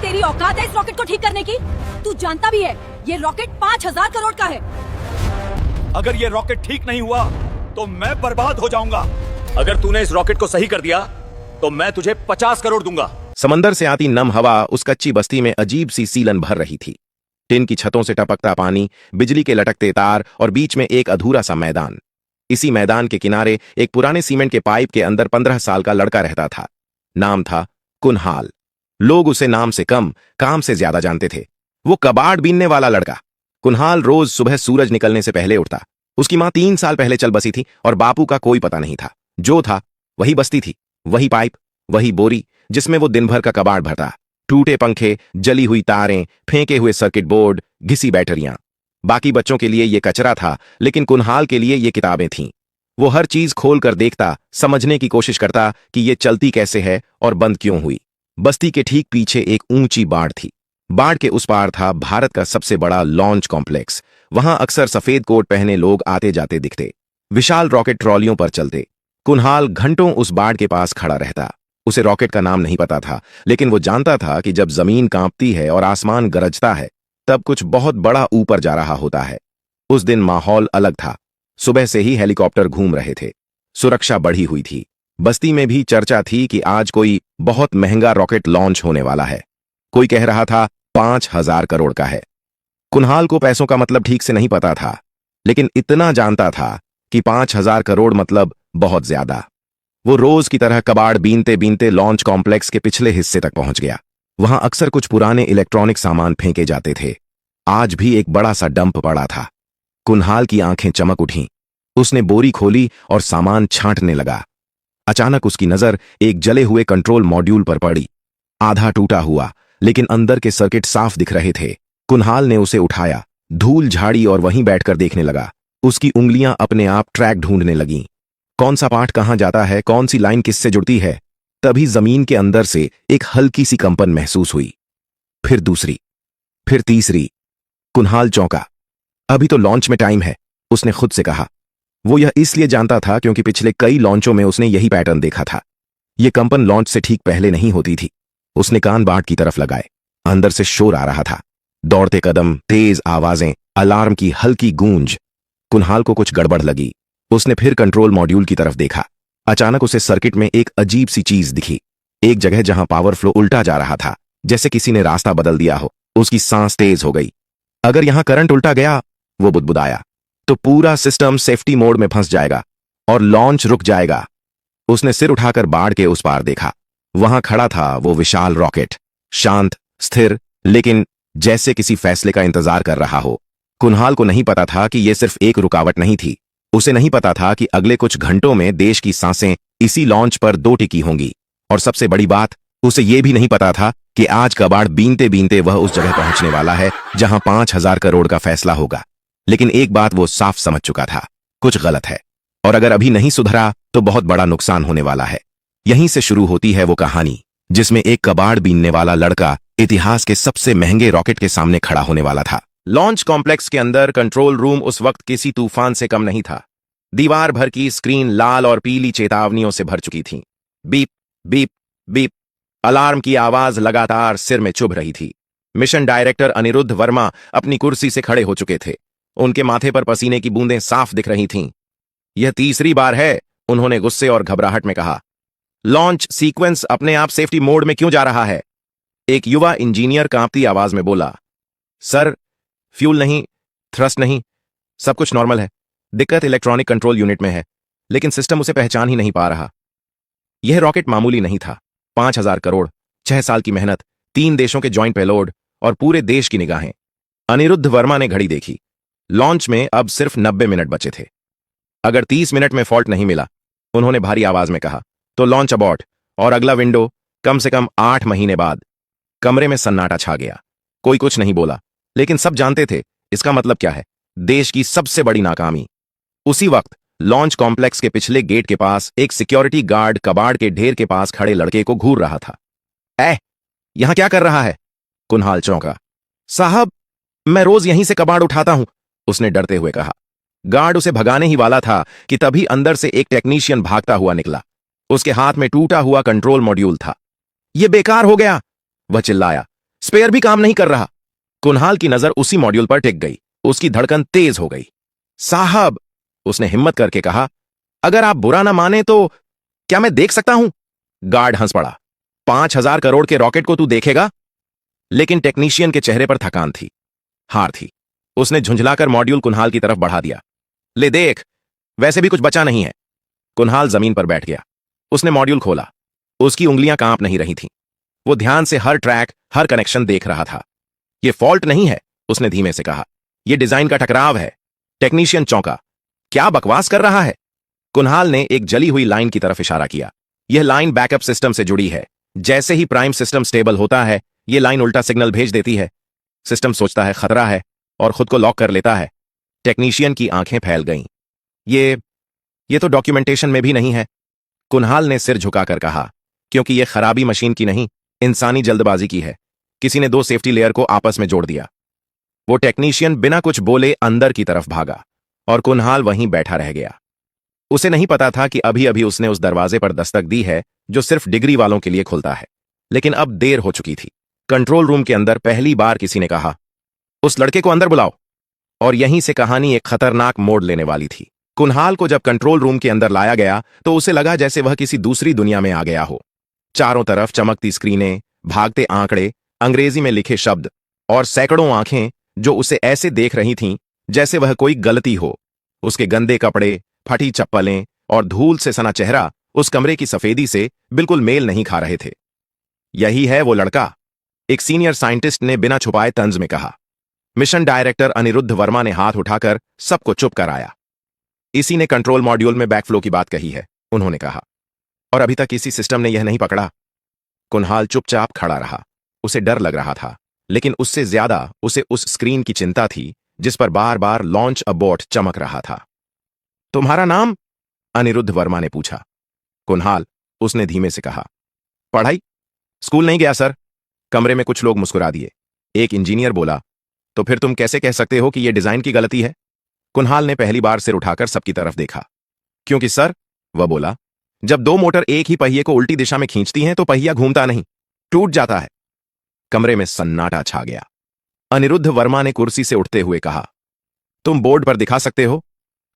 तेरी औकात है इस रॉकेट को ठीक करने की? तू जानता भी है ये रॉकेट 5,000 करोड़ का है। अगर ये रॉकेट ठीक नहीं हुआ तो मैं बर्बाद हो जाऊंगा। अगर तूने इस रॉकेट को सही कर दिया तो मैं तुझे 50 करोड़ दूंगा। समंदर से आती नम हवा उस कच्ची बस्ती में अजीब सी सीलन भर रही थी। टिन की छतों से टपकता पानी, बिजली के लटकते तार और बीच में एक अधूरा सा मैदान। इसी मैदान के किनारे एक पुराने सीमेंट के पाइप के अंदर 15 साल का लड़का रहता था। नाम था कुनहाल। लोग उसे नाम से कम, काम से ज्यादा जानते थे। वो कबाड़ बीनने वाला लड़का। कुनहाल रोज सुबह सूरज निकलने से पहले उठता। उसकी मां 3 साल पहले चल बसी थी और बापू का कोई पता नहीं था। जो था वही बस्ती थी, वही पाइप, वही बोरी जिसमें वो दिन भर का कबाड़ भरता। टूटे पंखे, जली हुई तारें, फेंके हुए सर्किट बोर्ड, घिसी बैटरियां। बाकी बच्चों के लिए ये कचरा था, लेकिन कुनहाल के लिए ये किताबें थीं। वो हर चीज खोल कर देखता, समझने की कोशिश करता कि ये चलती कैसे है और बंद क्यों हुई। बस्ती के ठीक पीछे एक ऊंची बाड़ थी। बाड़ के उस पार था भारत का सबसे बड़ा लॉन्च कॉम्प्लेक्स। वहां अक्सर सफेद कोट पहने लोग आते जाते दिखते। विशाल रॉकेट ट्रॉलियों पर चलते। कुनहाल घंटों उस बाड़ के पास खड़ा रहता। उसे रॉकेट का नाम नहीं पता था, लेकिन वो जानता था कि जब जमीन कांपती है और आसमान गरजता है तब कुछ बहुत बड़ा ऊपर जा रहा होता है। उस दिन माहौल अलग था। सुबह से ही हेलीकॉप्टर घूम रहे थे। सुरक्षा बढ़ी हुई थी। बस्ती में भी चर्चा थी कि आज कोई बहुत महंगा रॉकेट लॉन्च होने वाला है। कोई कह रहा था 5,000 करोड़ का है। कुनहाल को पैसों का मतलब ठीक से नहीं पता था, लेकिन इतना जानता था कि 5,000 करोड़ मतलब बहुत ज्यादा। वो रोज की तरह कबाड़ बीनते बीनते लॉन्च कॉम्प्लेक्स के पिछले हिस्से तक पहुंच गया। वहां अक्सर कुछ पुराने इलेक्ट्रॉनिक सामान फेंके जाते थे। आज भी एक बड़ा सा डंप पड़ा था। कुनहाल की आंखें चमक उठीं। उसने बोरी खोली और सामान छांटने लगा। अचानक उसकी नजर एक जले हुए कंट्रोल मॉड्यूल पर पड़ी। आधा टूटा हुआ, लेकिन अंदर के सर्किट साफ दिख रहे थे। कुनहाल ने उसे उठाया, धूल झाड़ी और वहीं बैठकर देखने लगा। उसकी उंगलियां अपने आप ट्रैक ढूंढने लगीं। कौन सा पार्ट कहां जाता है, कौन सी लाइन किससे जुड़ती है। तभी जमीन के अंदर से एक हल्की सी कंपन महसूस हुई। फिर दूसरी, फिर तीसरी। कुनहाल चौंका। अभी तो लॉन्च में टाइम है, उसने खुद से कहा। वो यह इसलिए जानता था क्योंकि पिछले कई लॉन्चों में उसने यही पैटर्न देखा था। यह कंपन लॉन्च से ठीक पहले नहीं होती थी। उसने कान बाट की तरफ लगाए। अंदर से शोर आ रहा था। दौड़ते कदम, तेज आवाजें, अलार्म की हल्की गूंज। कुनहाल को कुछ गड़बड़ लगी। उसने फिर कंट्रोल मॉड्यूल की तरफ देखा। अचानक उसे सर्किट में एक अजीब सी चीज दिखी। एक जगह जहां पावर फ्लो उल्टा जा रहा था, जैसे किसी ने रास्ता बदल दिया हो। उसकी सांस तेज हो गई। अगर यहां करंट उल्टा गया, वो बुदबुदाया, तो पूरा सिस्टम सेफ्टी मोड में फंस जाएगा और लॉन्च रुक जाएगा। उसने सिर उठाकर बाड़ के उस पार देखा। वहां खड़ा था वो विशाल रॉकेट, शांत, स्थिर, लेकिन जैसे किसी फैसले का इंतजार कर रहा हो। कुनहाल को नहीं पता था कि यह सिर्फ एक रुकावट नहीं थी। उसे नहीं पता था कि अगले कुछ घंटों में देश की सांसें इसी लॉन्च पर दो टिकी होंगी। और सबसे बड़ी बात, उसे यह भी नहीं पता था कि आज कबाड़ बीनते बीनते वह उस जगह पहुंचने वाला है जहां 5,000 करोड़ का फैसला होगा। लेकिन एक बात वो साफ समझ चुका था, कुछ गलत है। और अगर अभी नहीं सुधरा तो बहुत बड़ा नुकसान होने वाला है। यहीं से शुरू होती है वो कहानी जिसमें एक कबाड़ बीनने वाला लड़का इतिहास के सबसे महंगे रॉकेट के सामने खड़ा होने वाला था। लॉन्च कॉम्प्लेक्स के अंदर कंट्रोल रूम उस वक्त किसी तूफान से कम नहीं था। दीवार भर की स्क्रीन लाल और पीली चेतावनियों से भर चुकी थी। Beep beep beep. अलार्म की आवाज लगातार सिर में चुभ रही थी। मिशन डायरेक्टर अनिरुद्ध वर्मा अपनी कुर्सी से खड़े हो चुके थे। उनके माथे पर पसीने की बूंदें साफ दिख रही थीं। यह तीसरी बार है, उन्होंने गुस्से और घबराहट में कहा। लॉन्च सीक्वेंस अपने आप सेफ्टी मोड में क्यों जा रहा है? एक युवा इंजीनियर कांपती आवाज में बोला। सर, फ्यूल नहीं, थ्रस्ट नहीं, सब कुछ नॉर्मल है। दिक्कत इलेक्ट्रॉनिक कंट्रोल यूनिट में है, लेकिन सिस्टम उसे पहचान ही नहीं पा रहा। यह रॉकेट मामूली नहीं था। 5,000 करोड़, 6 साल की मेहनत, 3 देशों के जॉइंट पेलोड और पूरे देश की निगाहें। अनिरुद्ध वर्मा ने घड़ी देखी। लॉन्च में अब सिर्फ 90 मिनट बचे थे। अगर 30 मिनट में फॉल्ट नहीं मिला, उन्होंने भारी आवाज में कहा, तो लॉन्च अबॉर्ट और अगला विंडो कम से कम 8 महीने बाद। कमरे में सन्नाटा छा गया। कोई कुछ नहीं बोला, लेकिन सब जानते थे इसका मतलब क्या है। देश की सबसे बड़ी नाकामी। उसी वक्त लॉन्च कॉम्प्लेक्स के पिछले गेट के पास एक सिक्योरिटी गार्ड कबाड़ के ढेर के पास खड़े लड़के को घूर रहा था। यहां क्या कर रहा है? कुनहाल चौंका। साहब, मैं रोज यहीं से कबाड़ उठाता हूं, उसने डरते हुए कहा। गार्ड उसे भगाने ही वाला था कि तभी अंदर से एक टेक्नीशियन भागता हुआ निकला। उसके हाथ में टूटा हुआ कंट्रोल मॉड्यूल था। यह बेकार हो गया, वह चिल्लाया। स्पेयर भी काम नहीं कर रहा। कुणाल की नजर उसी मॉड्यूल पर टिक गई। उसकी धड़कन तेज हो गई। साहब, उसने हिम्मत करके कहा, अगर आप बुरा ना माने तो क्या मैं देख सकता हूं? गार्ड हंस पड़ा। 5,000 करोड़ के रॉकेट को तू देखेगा? लेकिन टेक्नीशियन के चेहरे पर थकान थी, हार थी। उसने झुंझलाकर मॉड्यूल कुणाल की तरफ बढ़ा दिया। ले देख, वैसे भी कुछ बचा नहीं है। कुणाल जमीन पर बैठ गया। उसने मॉड्यूल खोला। उसकी उंगलियां कांप नहीं रही थीं। वो ध्यान से हर ट्रैक, हर कनेक्शन देख रहा था। यह फॉल्ट नहीं है, उसने धीमे से कहा, यह डिजाइन का टकराव है। टेक्नीशियन चौंका। क्या बकवास कर रहा है? कुणाल ने एक जली हुई लाइन की तरफ इशारा किया। यह लाइन बैकअप सिस्टम से जुड़ी है। जैसे ही प्राइम सिस्टम स्टेबल होता है, यह लाइन उल्टा सिग्नल भेज देती है। सिस्टम सोचता है खतरा है और खुद को लॉक कर लेता है। टेक्नीशियन की आंखें फैल गईं। ये तो डॉक्यूमेंटेशन में भी नहीं है। कुणाल ने सिर झुकाकर कहा, क्योंकि यह खराबी मशीन की नहीं, इंसानी जल्दबाजी की है। किसी ने 2 सेफ्टी लेयर को आपस में जोड़ दिया। वो टेक्नीशियन बिना कुछ बोले अंदर की तरफ भागा और कुणाल वहीं बैठा रह गया। उसे नहीं पता था कि अभी अभी उसने उस दरवाजे पर दस्तक दी है जो सिर्फ डिग्री वालों के लिए खुलता है। लेकिन अब देर हो चुकी थी। कंट्रोल रूम के अंदर पहली बार किसी ने कहा, उस लड़के को अंदर बुलाओ। और यहीं से कहानी एक खतरनाक मोड़ लेने वाली थी। कुणाल को जब कंट्रोल रूम के अंदर लाया गया तो उसे लगा जैसे वह किसी दूसरी दुनिया में आ गया हो। चारों तरफ चमकती स्क्रीनें, भागते आंकड़े, अंग्रेजी में लिखे शब्द और सैकड़ों आंखें जो उसे ऐसे देख रही थीं जैसे वह कोई गलती हो। उसके गंदे कपड़े, फटी चप्पलें और धूल से सना चेहरा उस कमरे की सफेदी से बिल्कुल मेल नहीं खा रहे थे। यही है वो लड़का, एक सीनियर साइंटिस्ट ने बिना छुपाए तंज में कहा। मिशन डायरेक्टर अनिरुद्ध वर्मा ने हाथ उठाकर सबको चुप कराया। इसी ने कंट्रोल मॉड्यूल में बैकफ्लो की बात कही है, उन्होंने कहा, और अभी तक किसी सिस्टम ने यह नहीं पकड़ा। कुणाल चुपचाप खड़ा रहा। उसे डर लग रहा था, लेकिन उससे ज्यादा उसे उस स्क्रीन की चिंता थी जिस पर बार बार लॉन्च अबॉर्ट चमक रहा था। तुम्हारा नाम? अनिरुद्ध वर्मा ने पूछा। कुणाल, उसने धीमे से कहा। पढ़ाई? स्कूल नहीं गया सर। कमरे में कुछ लोग मुस्कुरा दिए। एक इंजीनियर बोला, तो फिर तुम कैसे कह सकते हो कि यह डिजाइन की गलती है? कुणाल ने पहली बार सिर उठाकर सबकी तरफ देखा। क्योंकि सर, वह बोला, जब 2 मोटर एक ही पहिए को उल्टी दिशा में खींचती हैं तो पहिया घूमता नहीं, टूट जाता है। कमरे में सन्नाटा छा गया। अनिरुद्ध वर्मा ने कुर्सी से उठते हुए कहा, तुम बोर्ड पर दिखा सकते हो?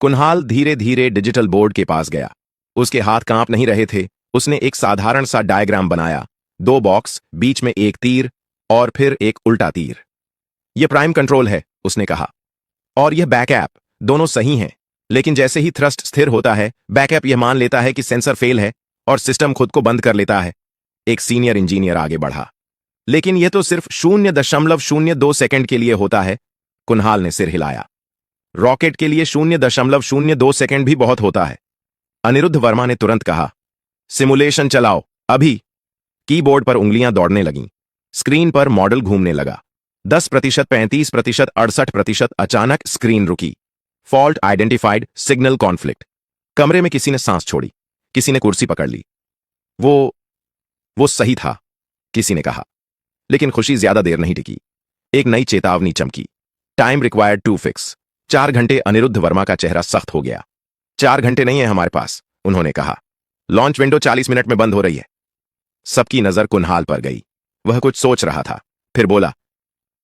कुणाल धीरे धीरे डिजिटल बोर्ड के पास गया। उसके हाथ कांप नहीं रहे थे। उसने एक साधारण सा डायग्राम बनाया। 2 बॉक्स, बीच में एक तीर और फिर एक उल्टा तीर। यह प्राइम कंट्रोल है, उसने कहा, और यह बैकअप। दोनों सही हैं, लेकिन जैसे ही थ्रस्ट स्थिर होता है, बैकअप यह मान लेता है कि सेंसर फेल है और सिस्टम खुद को बंद कर लेता है। एक सीनियर इंजीनियर आगे बढ़ा। लेकिन यह तो सिर्फ 0.02 सेकंड के लिए होता है। कुणाल ने सिर हिलाया। रॉकेट के लिए 0.02 सेकंड भी बहुत होता है। अनिरुद्ध वर्मा ने तुरंत कहा, सिमुलेशन चलाओ अभी। कीबोर्ड पर उंगलियां दौड़ने लगीं। स्क्रीन पर मॉडल घूमने लगा। 10%, 35%, 68%। अचानक स्क्रीन रुकी। Fault identified, signal conflict. कमरे में किसी ने सांस छोड़ी। किसी ने कुर्सी पकड़ ली। वो सही था, किसी ने कहा। लेकिन खुशी ज्यादा देर नहीं टिकी। एक नई चेतावनी चमकी। Time required to fix. 4 घंटे। अनिरुद्ध वर्मा का चेहरा सख्त हो गया। 4 घंटे नहीं है हमारे पास, उन्होंने कहा। लॉन्च विंडो 40 मिनट में बंद हो रही है। सबकी नजर कुणाल पर गई। वह कुछ सोच रहा था, फिर बोला,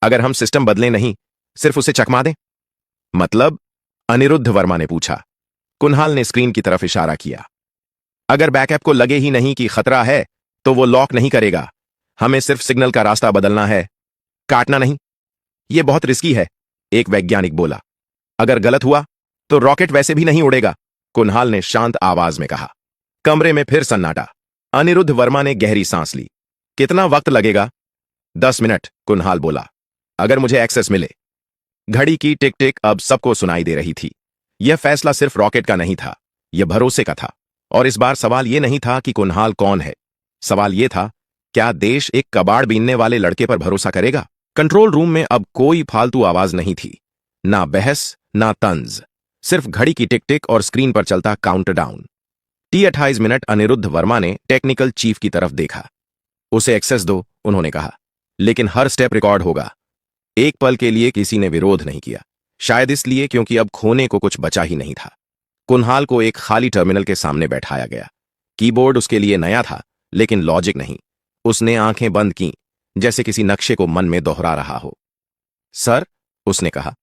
अगर हम सिस्टम बदलें नहीं, सिर्फ उसे चकमा दें? मतलब? अनिरुद्ध वर्मा ने पूछा। कुणाल ने स्क्रीन की तरफ इशारा किया। अगर बैकअप को लगे ही नहीं कि खतरा है, तो वो लॉक नहीं करेगा। हमें सिर्फ सिग्नल का रास्ता बदलना है, काटना नहीं। यह बहुत रिस्की है, एक वैज्ञानिक बोला। अगर गलत हुआ तो रॉकेट वैसे भी नहीं उड़ेगा, कुणाल ने शांत आवाज में कहा। कमरे में फिर सन्नाटा। अनिरुद्ध वर्मा ने गहरी सांस ली। कितना वक्त लगेगा? 10 मिनट, कुणाल बोला, अगर मुझे एक्सेस मिले। घड़ी की टिक टिक अब सबको सुनाई दे रही थी। यह फैसला सिर्फ रॉकेट का नहीं था, यह भरोसे का था। और इस बार सवाल यह नहीं था कि कुणाल कौन है। सवाल यह था, क्या देश एक कबाड़ बीनने वाले लड़के पर भरोसा करेगा? कंट्रोल रूम में अब कोई फालतू आवाज नहीं थी, ना बहस, ना तंज, सिर्फ घड़ी की टिक टिक और स्क्रीन पर चलता countdown. T28 minute. Anirudh Verma ने टेक्निकल चीफ की तरफ देखा। उसे एक्सेस दो, उन्होंने कहा, लेकिन हर स्टेप रिकॉर्ड होगा। एक पल के लिए किसी ने विरोध नहीं किया, शायद इसलिए क्योंकि अब खोने को कुछ बचा ही नहीं था। कुणाल को एक खाली टर्मिनल के सामने बैठाया गया। कीबोर्ड उसके लिए नया था, लेकिन लॉजिक नहीं। उसने आंखें बंद कीं, जैसे किसी नक्शे को मन में दोहरा रहा हो। सर, उसने कहा,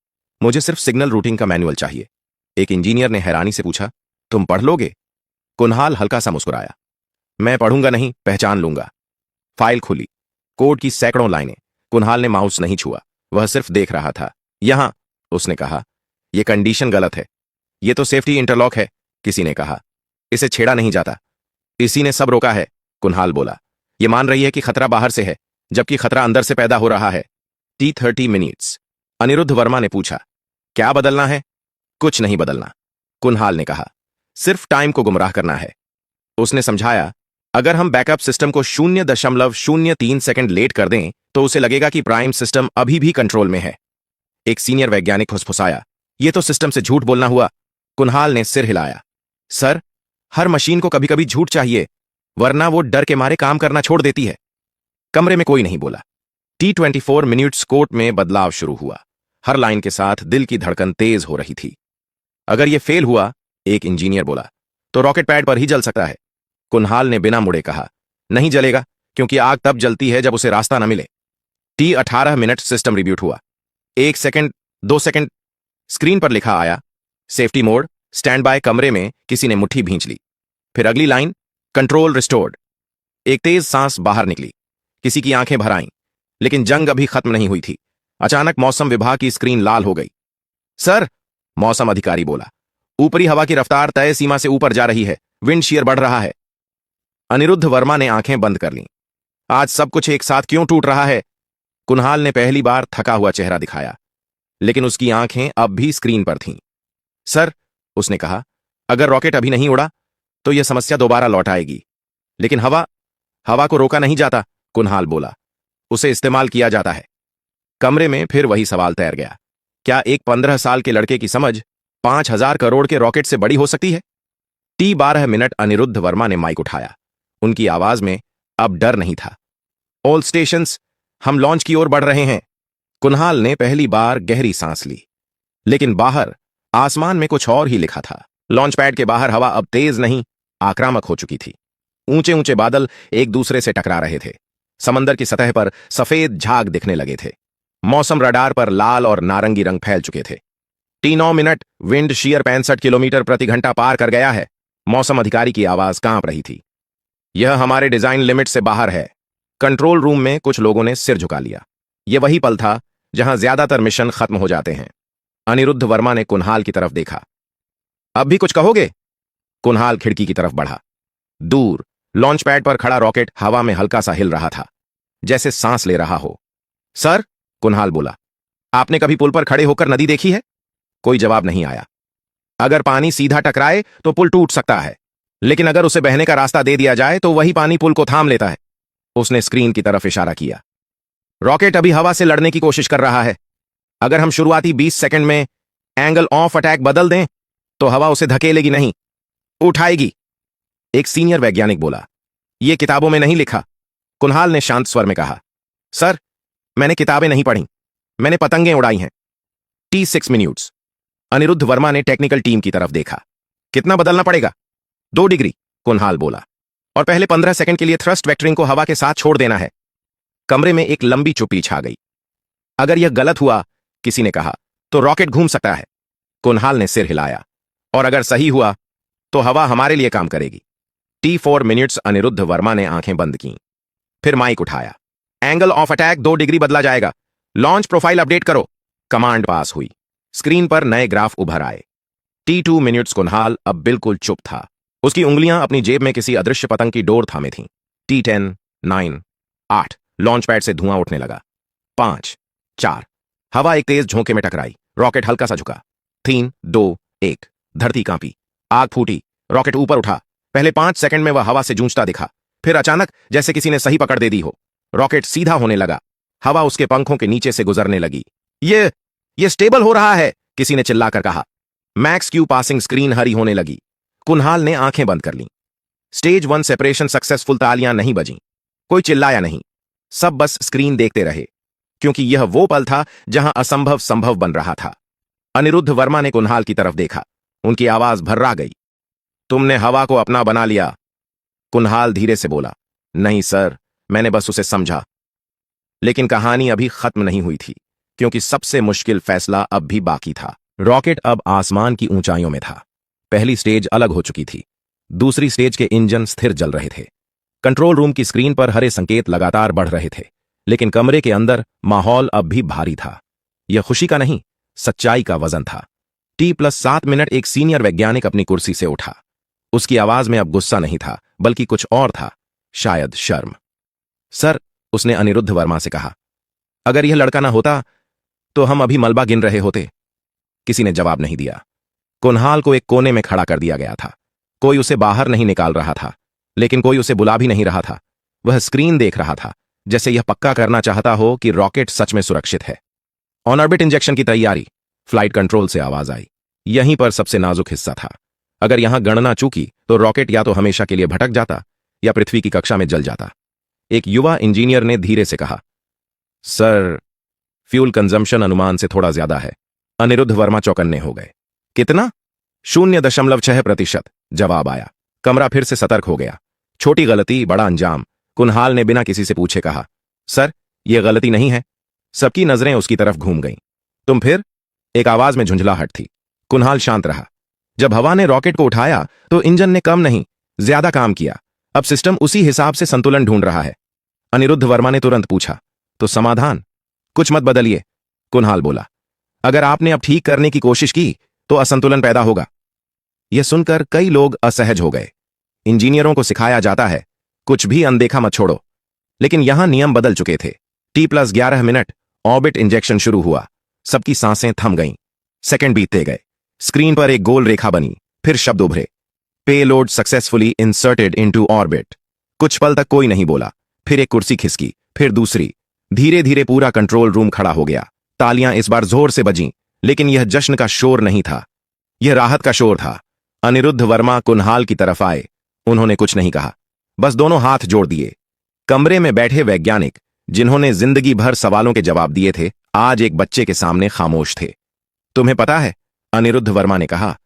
मुझे सिर्फ सिग्नल रूटिंग का मैनुअल चाहिए। एक इंजीनियर ने हैरानी से पूछा, तुम पढ़ लोगे? कुनहाल हल्का सा मुस्कुराया। मैं पढ़ूंगा नहीं, पहचान लूंगा। फाइल खुली, कोड की सैकड़ों लाइनें। कुनहाल ने माउस नहीं छुआ, वह सिर्फ देख रहा था। यहां, उसने कहा, यह कंडीशन गलत है। यह तो सेफ्टी इंटरलॉक है, किसी ने कहा। इसे छेड़ा नहीं जाता। इसी ने सब रोका है, कुनहाल बोला। यह मान रही है कि खतरा बाहर से है, जबकि खतरा अंदर से पैदा हो रहा है। T30 minutes. अनिरुद्ध वर्मा ने पूछा, क्या बदलना है? कुछ नहीं बदलना, कुनहाल ने कहा। सिर्फ टाइम को गुमराह करना है। उसने समझाया, अगर हम बैकअप सिस्टम को 0.03 सेकंड लेट कर दें तो उसे लगेगा कि प्राइम सिस्टम अभी भी कंट्रोल में है। एक सीनियर वैज्ञानिक फुसफुसाया, यह तो सिस्टम से झूठ बोलना हुआ। कुनहाल ने सिर हिलाया। सर, हर मशीन को कभी कभी झूठ चाहिए, वरना वो डर के मारे काम करना छोड़ देती है। कमरे में कोई नहीं बोला। T24 मिनट्स कोर्ट में बदलाव शुरू हुआ। हर लाइन के साथ दिल की धड़कन तेज हो रही थी। अगर यह फेल हुआ, एक इंजीनियर बोला, तो रॉकेट पैड पर ही जल सकता है। कुनहाल ने बिना मुड़े कहा, नहीं जलेगा, क्योंकि आग तब जलती है जब उसे रास्ता न मिले। T18 मिनट सिस्टम रिब्यूट हुआ। 1 सेकंड, 2 सेकंड, स्क्रीन पर लिखा आया, सेफ्टी मोड, स्टैंड बाय। कमरे में किसी ने मुट्ठी भींच ली। फिर अगली लाइन, कंट्रोल रिस्टोर्ड। एक तेज सांस बाहर निकली। किसी की आंखें भर आईं, लेकिन जंग अभी खत्म नहीं हुई थी। अचानक मौसम विभाग की स्क्रीन लाल हो गई। सर, मौसम अधिकारी बोला, ऊपरी हवा की रफ्तार तय सीमा से ऊपर जा रही है, विंड शीयर बढ़ रहा है। अनिरुद्ध वर्मा ने आंखें बंद कर लीं। आज सब कुछ एक साथ क्यों टूट रहा है? कुनहाल ने पहली बार थका हुआ चेहरा दिखाया, लेकिन उसकी आंखें अब भी स्क्रीन पर थीं। सर, उसने कहा, अगर रॉकेट अभी नहीं उड़ा तो यह समस्या दोबारा लौट आएगी। लेकिन हवा को रोका नहीं जाता, कुनहाल बोला, उसे इस्तेमाल किया जाता है। कमरे में फिर वही सवाल तैर गया, क्या एक 15 साल के लड़के की समझ 5000 करोड़ के रॉकेट से बड़ी हो सकती है? T12 minute. अनिरुद्ध वर्मा ने माइक उठाया। उनकी आवाज में अब डर नहीं था। ऑल स्टेशंस, हम लॉन्च की ओर बढ़ रहे हैं। कुनहाल ने पहली बार गहरी सांस ली, लेकिन बाहर आसमान में कुछ और ही लिखा था। लॉन्च पैड के बाहर हवा अब तेज नहीं, आक्रामक हो चुकी थी। ऊंचे ऊंचे बादल एक दूसरे से टकरा रहे थे। समंदर की सतह पर सफेद झाग दिखने लगे थे। मौसम रडार पर लाल और नारंगी रंग फैल चुके थे। T9 minute. Wind shear 65 kilometre प्रति घंटा पार कर गया है। मौसम अधिकारी की आवाज कांप रही थी। यह हमारे डिजाइन लिमिट से बाहर है। कंट्रोल रूम में कुछ लोगों ने सिर झुका लिया। यह वही पल था जहां ज्यादातर मिशन खत्म हो जाते हैं। अनिरुद्ध वर्मा ने कुनहाल की तरफ देखा। अब भी कुछ कहोगे? कुनहाल खिड़की की तरफ बढ़ा। दूर लॉन्च पैड पर खड़ा रॉकेट हवा में हल्का सा हिल रहा था, जैसे सांस ले रहा हो। सर, कुनहाल बोला, आपने कभी पुल पर खड़े होकर नदी देखी है? कोई जवाब नहीं आया। अगर पानी सीधा टकराए तो पुल टूट सकता है, लेकिन अगर उसे बहने का रास्ता दे दिया जाए तो वही पानी पुल को थाम लेता है। उसने स्क्रीन की तरफ इशारा किया। रॉकेट अभी हवा से लड़ने की कोशिश कर रहा है। अगर हम शुरुआती 20 सेकंड में एंगल ऑफ अटैक बदल दें तो हवा उसे धकेलेगी नहीं, उठाएगी। एक सीनियर वैज्ञानिक बोला, यह किताबों में नहीं लिखा। कुनहाल ने शांत स्वर में कहा, सर, मैंने किताबें नहीं पढ़ी, मैंने पतंगें उड़ाई हैं। T6 minutes. अनिरुद्ध वर्मा ने टेक्निकल टीम की तरफ देखा। कितना बदलना पड़ेगा? 2 डिग्री, कुनहाल बोला, और पहले 15 सेकंड के लिए थ्रस्ट वेक्टरिंग को हवा के साथ छोड़ देना है। कमरे में एक लंबी चुप्पी छा गई। अगर यह गलत हुआ, किसी ने कहा, तो रॉकेट घूम सकता है। कुनहाल ने सिर हिलाया। और अगर सही हुआ तो हवा हमारे लिए काम करेगी। T4 minutes. अनिरुद्ध वर्मा ने आंखें बंद की, फिर माइक उठाया। एंगल ऑफ अटैक 2 डिग्री बदला जाएगा। लॉन्च प्रोफाइल अपडेट करो। कमांड पास हुई। स्क्रीन पर नए ग्राफ उभर आए। T2 minutes. कुनहाल अब बिल्कुल चुप था। उसकी उंगलियां अपनी जेब में किसी अदृश्य पतंग की डोर थामे थीं। T10, 9, 8। लॉन्च पैड से धुआं उठने लगा। 5, 4। हवा एक तेज झोंके में टकराई। रॉकेट हल्का सा झुका। 3, 2, 1। धरती कांपी। आग फूटी। रॉकेट ऊपर उठा। पहले 5 सेकंड में वह हवा से जूझता दिखा। फिर अचानक, जैसे किसी ने सही पकड़ दे दी हो, रॉकेट सीधा होने लगा। हवा उसके पंखों के नीचे से गुजरने लगी। ये स्टेबल हो रहा है, किसी ने चिल्लाकर कहा। मैक्स क्यू पासिंग स्क्रीन हरी होने लगी। कुनहाल ने आंखें बंद कर लीं। Stage 1 separation successful. तालियां नहीं बजीं। कोई चिल्लाया नहीं। सब बस स्क्रीन देखते रहे, क्योंकि यह वो पल था जहां असंभव संभव बन रहा था। अनिरुद्ध वर्मा ने कुनहाल की तरफ देखा। उनकी आवाज भर्रा गई। तुमने हवा को अपना बना लिया। कुनहाल धीरे से बोला, नहीं सर, मैंने बस उसे समझा। लेकिन कहानी अभी खत्म नहीं हुई थी, क्योंकि सबसे मुश्किल फैसला अब भी बाकी था। रॉकेट अब आसमान की ऊंचाइयों में था। पहली स्टेज अलग हो चुकी थी। दूसरी स्टेज के इंजन स्थिर जल रहे थे। कंट्रोल रूम की स्क्रीन पर हरे संकेत लगातार बढ़ रहे थे, लेकिन कमरे के अंदर माहौल अब भी भारी था। यह खुशी का नहीं, सच्चाई का वजन था। T+7 एक सीनियर वैज्ञानिक अपनी कुर्सी से उठा। उसकी आवाज में अब गुस्सा नहीं था, बल्कि कुछ और था, शायद शर्म। सर, उसने अनिरुद्ध वर्मा से कहा, अगर यह लड़का ना होता तो हम अभी मलबा गिन रहे होते। किसी ने जवाब नहीं दिया। कुनहाल को एक कोने में खड़ा कर दिया गया था। कोई उसे बाहर नहीं निकाल रहा था, लेकिन कोई उसे बुला भी नहीं रहा था। वह स्क्रीन देख रहा था, जैसे यह पक्का करना चाहता हो कि रॉकेट सच में सुरक्षित है। ऑन ऑर्बिट इंजेक्शन की तैयारी, फ्लाइट कंट्रोल से आवाज आई। यहीं पर सबसे नाजुक हिस्सा था। अगर यहां गणना चूकी तो रॉकेट या तो हमेशा के लिए भटक जाता या पृथ्वी की कक्षा में जल जाता। एक युवा इंजीनियर ने धीरे से कहा, सर, फ्यूल कंजम्पशन अनुमान से थोड़ा ज्यादा है। अनिरुद्ध वर्मा चौकन्ने हो गए। कितना? 0.6%, जवाब आया। कमरा फिर से सतर्क हो गया। छोटी गलती, बड़ा अंजाम। कुनहाल ने बिना किसी से पूछे कहा, सर, यह गलती नहीं है। सबकी नजरें उसकी तरफ घूम गईं। तुम फिर? एक आवाज में झुंझलाहट थी। कुनहाल शांत रहा। जब हवा ने रॉकेट को उठाया तो इंजन ने कम नहीं, ज्यादा काम किया। अब सिस्टम उसी हिसाब से संतुलन ढूंढ रहा है। अनिरुद्ध वर्मा ने तुरंत पूछा, तो समाधान? कुछ मत बदलिए, कुनहाल बोला। अगर आपने अब ठीक करने की कोशिश की तो असंतुलन पैदा होगा। यह सुनकर कई लोग असहज हो गए। इंजीनियरों को सिखाया जाता है, कुछ भी अनदेखा मत छोड़ो। लेकिन यहां नियम बदल चुके थे। T+11 ऑर्बिट इंजेक्शन शुरू हुआ। सबकी सांसें थम गईं। सेकंड बीतते गए। स्क्रीन पर एक गोल रेखा बनी, फिर शब्द उभरे, payload successfully inserted into orbit. कुछ पल तक कोई नहीं बोला। फिर एक कुर्सी खिसकी, फिर दूसरी। धीरे धीरे पूरा कंट्रोल रूम खड़ा हो गया। तालियां इस बार जोर से बजीं, लेकिन यह जश्न का शोर नहीं था, यह राहत का शोर था। अनिरुद्ध वर्मा कुनहाल की तरफ आए। उन्होंने कुछ नहीं कहा, बस दोनों हाथ जोड़ दिए। कमरे में बैठे वैज्ञानिक, जिन्होंने जिंदगी भर सवालों के जवाब दिए थे, आज एक बच्चे के सामने खामोश थे। तुम्हें पता है, अनिरुद्ध वर्मा ने कहा,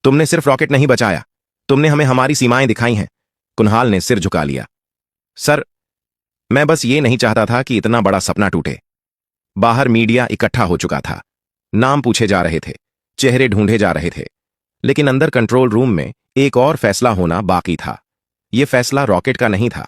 तुमने सिर्फ रॉकेट नहीं बचाया, तुमने हमें हमारी सीमाएं दिखाई हैं। कुनहाल ने सिर झुका लिया। सर, मैं बस ये नहीं चाहता था कि इतना बड़ा सपना टूटे। बाहर मीडिया इकट्ठा हो चुका था। नाम पूछे जा रहे थे, चेहरे ढूंढे जा रहे थे, लेकिन अंदर कंट्रोल रूम में एक और फैसला होना बाकी था। यह फैसला रॉकेट का नहीं था,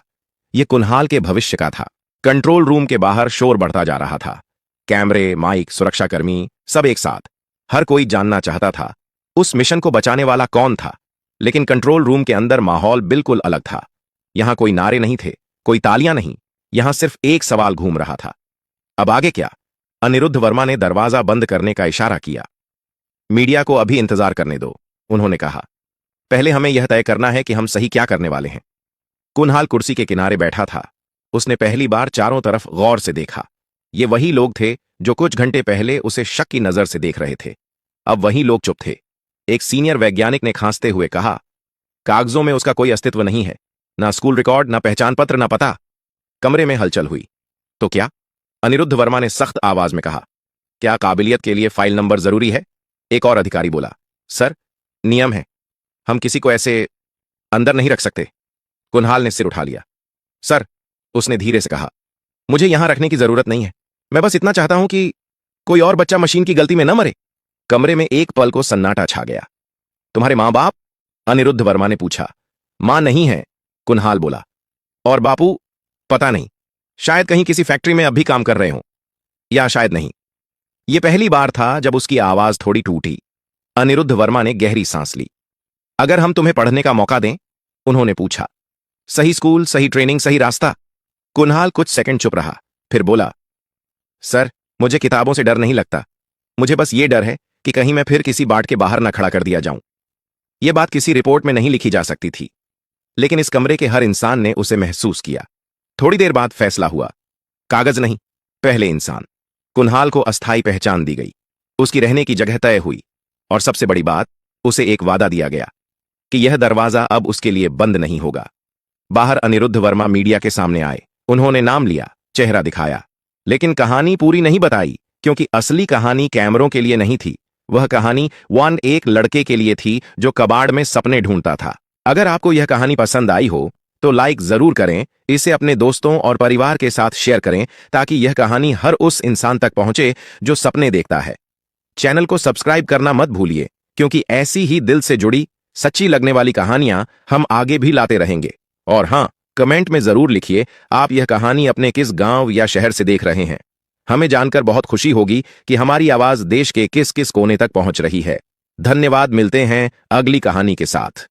यह कुनहाल के भविष्य का था। कंट्रोल रूम के बाहर शोर बढ़ता जा रहा था। कैमरे, माइक, सुरक्षाकर्मी, सब एक साथ। हर कोई जानना चाहता था उस मिशन को बचाने वाला कौन था। लेकिन कंट्रोल रूम के अंदर माहौल बिल्कुल अलग था। यहां कोई नारे नहीं थे, कोई तालियां नहीं। यहां सिर्फ एक सवाल घूम रहा था, अब आगे क्या? अनिरुद्ध वर्मा ने दरवाजा बंद करने का इशारा किया। मीडिया को अभी इंतजार करने दो, उन्होंने कहा। पहले हमें यह तय करना है कि हम सही क्या करने वाले हैं। कुनहाल कुर्सी के किनारे बैठा था। उसने पहली बार चारों तरफ गौर से देखा। ये वही लोग थे जो कुछ घंटे पहले उसे शक की नजर से देख रहे थे। अब वही लोग चुप थे। एक सीनियर वैज्ञानिक ने खांसते हुए कहा, कागजों में उसका कोई अस्तित्व नहीं है, ना स्कूल रिकॉर्ड, ना पहचान पत्र, ना पता। कमरे में हलचल हुई। तो क्या? अनिरुद्ध वर्मा ने सख्त आवाज में कहा। क्या काबिलियत के लिए फाइल नंबर जरूरी है? एक और अधिकारी बोला। सर, नियम है, हम किसी को ऐसे अंदर नहीं रख सकते। कुनहाल ने सिर उठा लिया। सर, उसने धीरे से कहा, मुझे यहां रखने की जरूरत नहीं है। मैं बस इतना चाहता हूं कि कोई और बच्चा मशीन की गलती में न मरे। कमरे में एक पल को सन्नाटा छा गया। तुम्हारे मां बाप? अनिरुद्ध वर्मा ने पूछा। मां नहीं है, कुनहाल बोला। और बापू? पता नहीं, शायद कहीं किसी फैक्ट्री में अब भी काम कर रहे हों, या शायद नहीं। यह पहली बार था जब उसकी आवाज थोड़ी टूटी। अनिरुद्ध वर्मा ने गहरी सांस ली। अगर हम तुम्हें पढ़ने का मौका दें? उन्होंने पूछा। सही स्कूल, सही ट्रेनिंग, सही रास्ता? कुनहाल कुछ सेकंड चुप रहा, फिर बोला, सर, मुझे किताबों से डर नहीं लगता। मुझे बस ये डर है कि कहीं मैं फिर किसी बाट के बाहर न खड़ा कर दिया जाऊं। यह बात किसी रिपोर्ट में नहीं लिखी जा सकती थी, लेकिन इस कमरे के हर इंसान ने उसे महसूस किया। थोड़ी देर बाद फैसला हुआ। कागज नहीं, पहले इंसान। कुनहाल को अस्थायी पहचान दी गई, उसकी रहने की जगह तय हुई, और सबसे बड़ी बात, उसे एक वादा दिया गया कि यह दरवाजा अब उसके लिए बंद नहीं होगा। बाहर अनिरुद्ध वर्मा मीडिया के सामने आए। उन्होंने नाम लिया, चेहरा दिखाया, लेकिन कहानी पूरी नहीं बताई, क्योंकि असली कहानी कैमरों के लिए नहीं थी। वह कहानी एक लड़के के लिए थी जो कबाड़ में सपने ढूंढता था। अगर आपको यह कहानी पसंद आई हो तो लाइक जरूर करें, इसे अपने दोस्तों और परिवार के साथ शेयर करें ताकि यह कहानी हर उस इंसान तक पहुंचे जो सपने देखता है। चैनल को सब्सक्राइब करना मत भूलिए, क्योंकि ऐसी ही दिल से जुड़ी सच्ची लगने वाली कहानियां हम आगे भी लाते रहेंगे। और हाँ, कमेंट में जरूर लिखिए आप यह कहानी अपने किस गांव या शहर से देख रहे हैं। हमें जानकर बहुत खुशी होगी कि हमारी आवाज देश के किस किस कोने तक पहुंच रही है। धन्यवाद, मिलते हैं अगली कहानी के साथ।